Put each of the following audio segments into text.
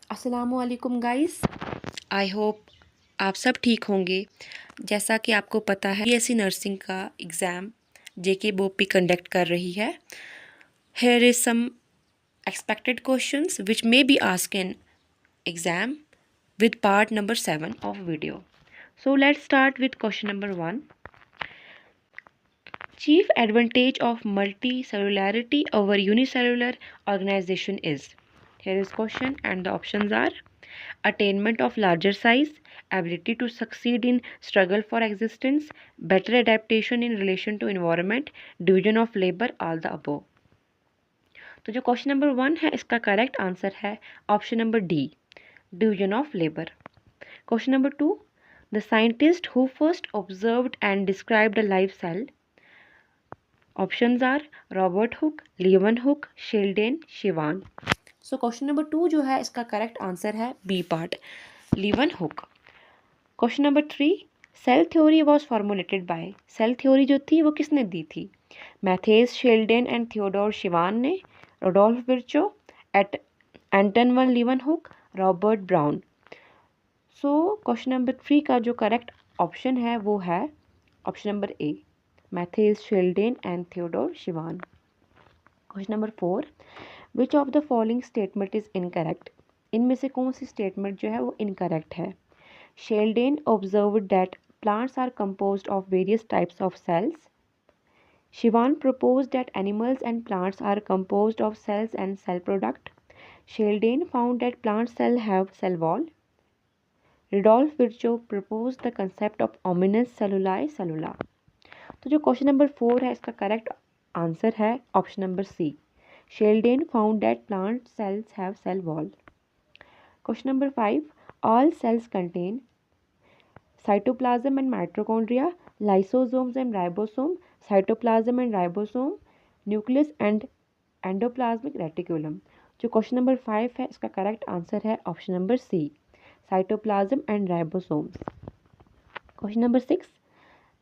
अस्सलामुअलैकुम guys. I hope आप सब ठीक होंगे। जैसा कि आपको पता है बीएससी नर्सिंग का एग्ज़ाम जेके बोपी कंडक्ट कर रही है। Here is some expected questions which may be asked in exam with part number 7 of video. So let's start with question number 1. Chief advantage of multicellularity over unicellular organization is. Here is question and the options are attainment of larger size, ability to succeed in struggle for existence, better adaptation in relation to environment, division of labor, all the above. तो जो question number 1 है इसका correct answer है option number D, division of labour. Question number 2, the scientist who first observed and described a live cell. Options are Robert Hooke, Leeuwenhoek, Schleiden, Schwann. So question number 2 जो है इसका correct answer है B part, Leeuwenhoek. Question number 3, cell theory was formulated by. Cell theory जो थी वो किसने दी थी? Matthias, Schleiden and Theodor Schwann ने, रोडोल्फ विर्चो, एट Anton van Leeuwenhoek, Robert Brown. So question number 3 का जो करेक्ट ऑप्शन है वो है option number A, Matthias, Schleiden and Theodor Schwann. Question number 4, which of the following statement is incorrect. इनमें से कौन सी स्टेटमेंट जो है वो इनकरेक्ट है? शेल्डेन observed that plants are composed of various types of cells. Shivan proposed that animals and plants are composed of cells and cell product. Sheldon found that plant cells have cell wall. Rudolf Virchow proposed the concept of ominous celluli cellula. तो जो question number 4 है इसका correct answer है option number C, Schleiden found that plant cells have cell wall. Question number 5, all cells contain cytoplasm and mitochondria, lysosomes and ribosome, cytoplasm and ribosome, nucleus and endoplasmic reticulum। जो question number 5 है इसका correct answer है option number C, cytoplasm and ribosomes. Question number 6,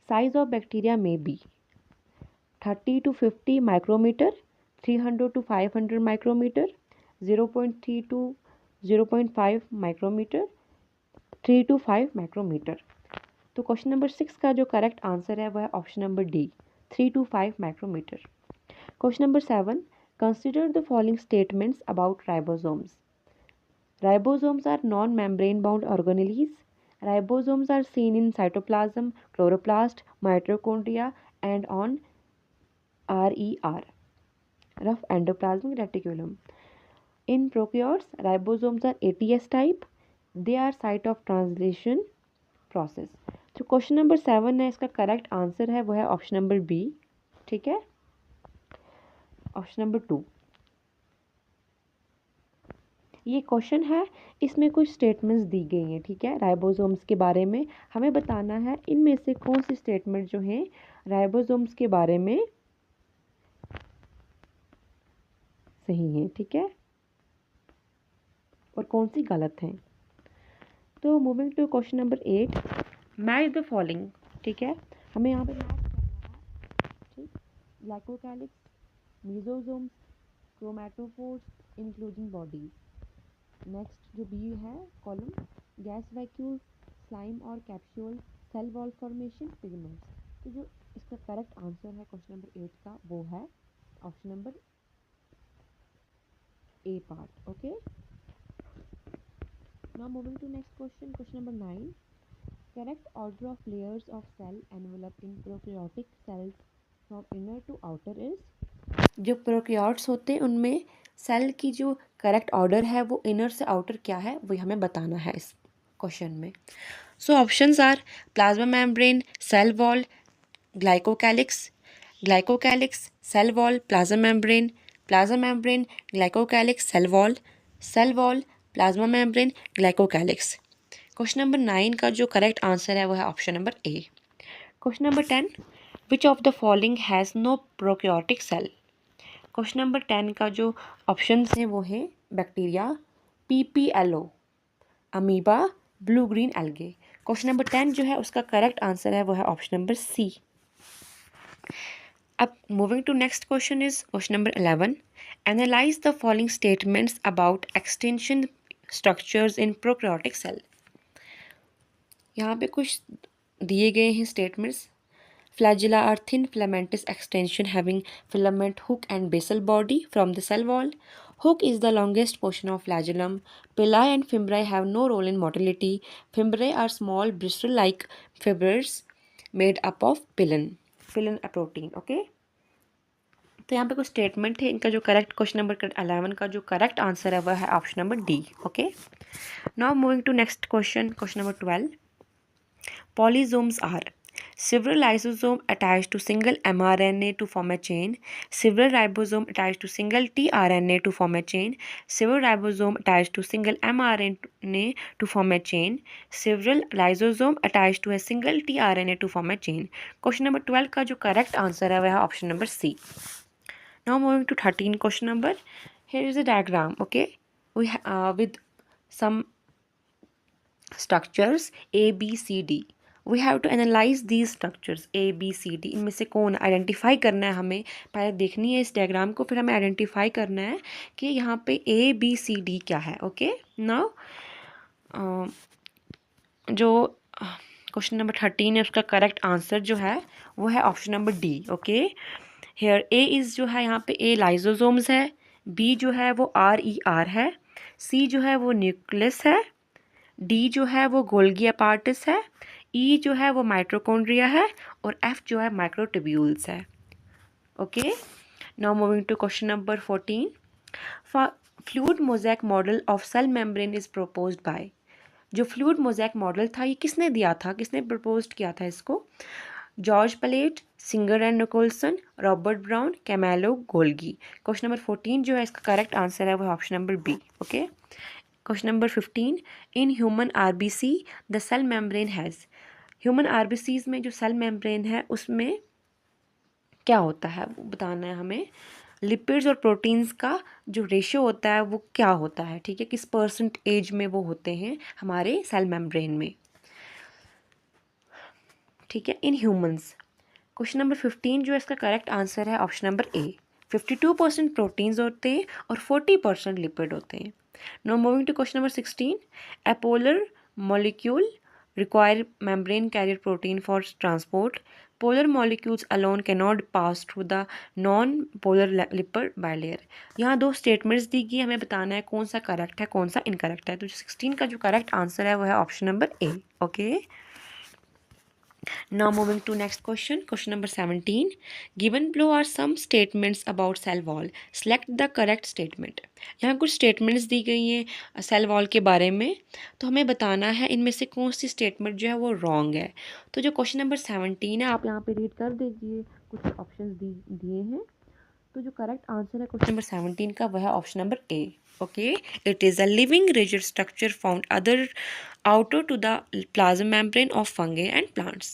size of bacteria may be 30 to 50 micrometre, 300 to 500 micrometre, 0.3 to 0.5 micrometre, 3 to 5 micrometre. तो question number 6 का जो correct answer है वह है option number D, 3 to 5 micrometre. Question number 7, consider the following statements about ribosomes. Ribosomes are non membrane bound organelles. Ribosomes are seen in cytoplasm, chloroplast, mitochondria and on RER, rough endoplasmic reticulum. In prokaryotes, ribosomes are ATS type. They are site of translation process. जो question number 7 है इसका correct answer है वो है option number B, ठीक है, option number 2। ये question है, इसमें कुछ स्टेटमेंट्स दी गई हैं, ठीक है, राइबोसोम्स के बारे में। हमें बताना है इनमें से कौन सी स्टेटमेंट जो है राइबोसोम्स के बारे में सही है, ठीक है, और कौन सी गलत है। तो moving to question number 8, match the following, ठीक है, हमें यहाँ पे मैच करना है, ठीक, glycocalyx, mesosomes, chromatophores, including bodies. Next जो बी है कॉलम, गैस वैक्यूल, स्लाइम और capsule, cell wall formation, pigments. तो जो इसका करेक्ट आंसर है क्वेश्चन नंबर 8 का वो है option number A part, okay. Now moving to next question, question number 9, correct order of layers of cell envelope in prokaryotic cells from inner to outer is. जो prokaryotes होते हैं उनमें cell की जो correct order है वो inner से outer क्या है वो हमें बताना है इस क्वेश्चन में। So options are plasma membrane, cell wall, glycocalyx, glycocalyx, cell wall, plasma membrane, plasma membrane, glycocalyx, cell wall, plasma membrane, glycocalyx. Question number 9 का जो करेक्ट आंसर है वो है option number A. Question number 10, which of the following has no prokaryotic cell. Question number 10 का जो option हैं वो है bacteria, PPLO, amoeba, blue green algae. Question number 10 जो है उसका करेक्ट आंसर है वो है ऑप्शन नंबर सी। अब moving to next question is question number 11, analyse the following statements about extension structures in prokaryotic cell. यहाँ पे कुछ दिए गए हैं statements. Flagella are thin filamentous extension having filament hook and basal body from the cell wall. Hook is the longest portion of flagellum. Pili and fimbriae have no role in motility. Fimbriae are small bristle-like fibers made up of pilin. Pilin a protein. Okay. तो यहाँ पे कुछ statement है, इनका जो correct question number 11 का जो correct answer है वह है option number D. Okay, now moving to next question, question number 12। Polysomes are several lysosomes attached to single mRNA to form a chain, several ribosomes attached to single tRNA to form a chain, several ribosomes attached to single mRNA to form a chain, several lysosomes attached to a single tRNA to form a chain। Question number 12 का जो correct answer है वह है option number C. Now moving to 13 question number. Here is a diagram, okay, we with some structures A, B, C, D. We have to analyze these structures A, B, C, D. इनमें से कौन identify करना है, हमें पहले देखनी है इस डायग्राम को, फिर हमें आइडेंटिफाई करना है कि यहाँ पे A, B, C, D क्या है। ओके, नाउ जो क्वेश्चन नंबर 13 है उसका करेक्ट आंसर जो है वो है option number D. Okay, here A is जो है यहाँ पे ए लाइजोसोम्स है, बी जो है वो RER है, सी जो है वो न्यूक्लियस है, डी जो है वो गोल्गी अपार्टस है, ई जो है वो माइटोकॉन्ड्रिया है और एफ जो है माइक्रोट्यूब्यूल्स है। Okay, now moving to question number 14। Fluid mosaic model of cell membrane is proposed by. जो फ्लूइड मोज़ेक मॉडल था ये किसने दिया था, किसने प्रपोज किया था इसको? George Palade, Singer and Nicolson, Robert Brown, Camillo, Golgi. Question number 14 जो है इसका करेक्ट आंसर है वो option number B. Okay, question number 15। In human RBC the cell membrane has. Human RBCs में जो सेल मेम्ब्रेन है उसमें क्या होता है वो बताना है हमें। लिपिड्स और प्रोटीन्स का जो रेशियो होता है वो क्या होता है, ठीक है, किस % में वो होते हैं हमारे सेल मेम्ब्रेन में, ठीक है, इन ह्यूमंस। क्वेश्चन नंबर 15 जो है इसका करेक्ट आंसर है ऑप्शन नंबर ए। 52% प्रोटीन्स होते हैं और 40% लिपिड होते हैं। Now moving to question number 16। A polar molecule require membrane carrier protein for transport. Polar molecules alone cannot pass through the non-polar lipid bilayer। यहाँ दो statements दी गई, हमें बताना है कौन सा करेक्ट है कौन सा इनकरेक्ट है। तो 16 का जो करेक्ट आंसर है वो है option number A. Okay, now moving to next question, question number 17। given below are some statements about cell wall, select the correct statement। यहाँ कुछ स्टेटमेंट्स दी गई हैं सेल वॉल के बारे में, तो हमें बताना है इनमें से कौन सी स्टेटमेंट जो है वो रॉन्ग है। तो जो क्वेश्चन नंबर 17 है आप यहाँ पे रीड कर दीजिए, कुछ ऑप्शन दिए हैं। तो जो करेक्ट आंसर है क्वेश्चन नंबर 17 का वह है option number A. Okay, it is a living rigid structure found other outer to the plasma membrane of fungi and plants।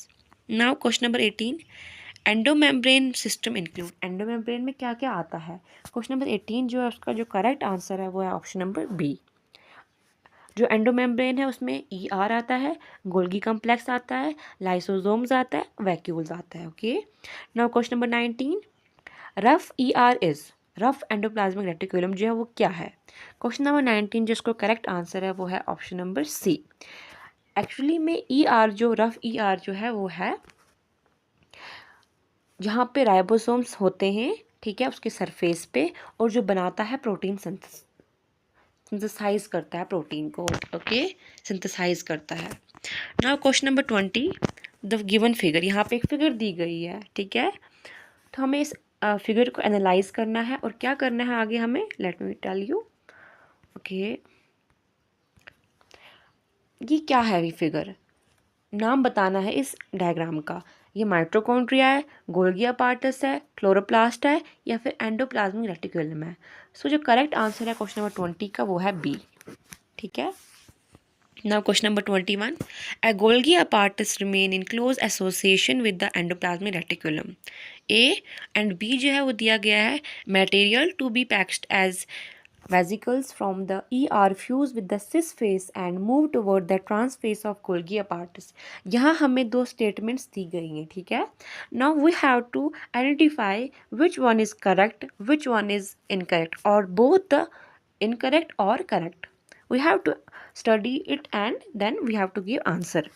Now question number 18। Endomembrane system include. Endomembrane में क्या क्या आता है? Question number 18 जो है उसका जो करेक्ट आंसर है वो है ऑप्शन नंबर बी। जो एंडोमेम्ब्रेन है उसमें ER आता है, गोल्गी कम्प्लेक्स आता है, लाइसोसोम्स आता है, वैक्यूल्स आता है। Okay, now question number 19। Rough ER is, rough endoplasmic reticulum जो है वो क्या है? क्वेश्चन नंबर 19 जिसको करेक्ट आंसर है वो है ऑप्शन नंबर सी। एक्चुअली में ER जो रफ ER जो है वो है जहाँ पे राइबोसोम्स होते हैं, ठीक है, उसके सरफेस पे, और जो बनाता है प्रोटीन सिंथेसाइज करता है प्रोटीन को। ओके, सिंथेसाइज करता है। Now question number 20। The given figure, यहाँ पे एक फिगर दी गई है, ठीक है, तो हमें इस फिगर को एनालाइज करना है और क्या करना है आगे हमें, let me tell you. Okay, ये क्या है, ये फिगर नाम बताना है इस डायग्राम का। ये माइटोकॉन्ड्रिया है, गोल्गी अपार्टस है, क्लोरोप्लास्ट है या फिर एंडोप्लाज्मिक रेटिकुलम है। सो जो करेक्ट आंसर है क्वेश्चन नंबर 20 का वो है बी, ठीक है। Now question number 21। A Golgi apparatus remain in close association with the endoplasmic reticulum. A and B जो है वो दिया गया है material to be packed as vesicles from the ER fuse with the cis face and move toward the trans face of Golgi apparatus। यहाँ हमें दो statements दी गई हैं, ठीक है। Now we have to identify which one is correct, which one is incorrect, or both the incorrect or correct। We have to study it and then we have to give answer.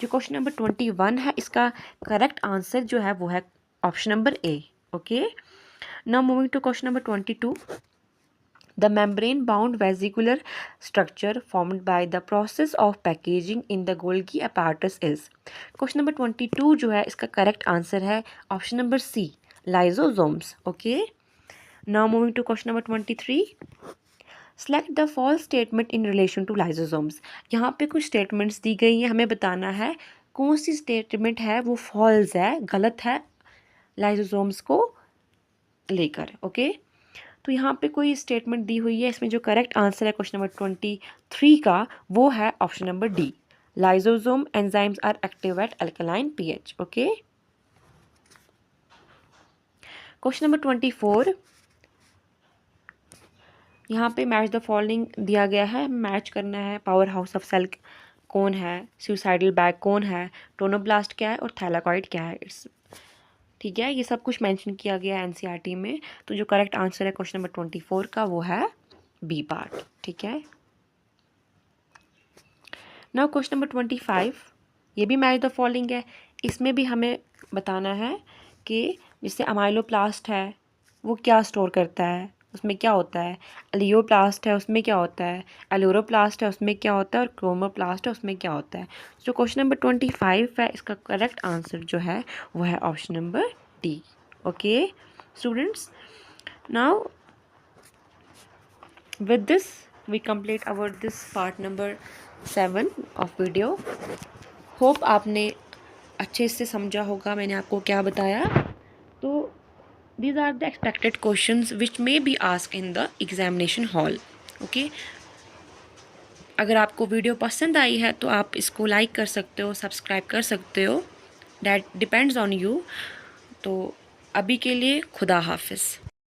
जो question number 21 है, इसका correct answer जो है वो है option number A. Okay, now moving to question number 22। The membrane bound vesicular structure formed by the process of packaging in the Golgi apparatus is। Question number 22 जो है इसका correct answer है option number C, lysosomes. Okay, now moving to question number 23। Select the false statement in relation to lysosomes. यहाँ पे कुछ statements दी गई हैं, हमें बताना है कौन सी स्टेटमेंट है वो फॉल्स है, गलत है लाइजोसोम्स को लेकर। ओके, तो यहाँ पे कोई स्टेटमेंट दी हुई है, इसमें जो करेक्ट आंसर है क्वेश्चन नंबर 23 का वो है option number D, lysosome enzymes are active at alkaline pH. Okay, question number 24। यहाँ पे मैच द फॉलोइंग दिया गया है, मैच करना है। पावर हाउस ऑफ सेल कौन है, सुसाइडल बैग कौन है, टोनोब्लास्ट क्या है और थैलाकॉइड क्या है। इट्स ठीक है, ये सब कुछ मेंशन किया गया है एनसीईआरटी में। तो जो करेक्ट आंसर है क्वेश्चन नंबर 24 का वो है बी पार्ट। ठीक है, नाउ क्वेश्चन नंबर 25, ये भी मैच द फॉलोइंग है। इसमें भी हमें बताना है कि जैसे अमाइलोप्लास्ट है वो क्या स्टोर करता है, उसमें क्या होता है, एलियोप्लास्ट है उसमें क्या होता है, एलोरोप्लास्ट है उसमें क्या होता है और क्रोमोप्लास्ट है उसमें क्या होता है। जो क्वेश्चन नंबर 25 है इसका करेक्ट आंसर जो है वो है option number D. Okay students, now with this we complete our this part number 7 of video। Hope आपने अच्छे से समझा होगा मैंने आपको क्या बताया। तो these are the expected questions which may be asked in the examination hall। Okay, अगर आपको वीडियो पसंद आई है तो आप इसको लाइक कर सकते हो, सब्सक्राइब कर सकते हो, दैट डिपेंड्स ऑन यू। तो अभी के लिए खुदा हाफिज़।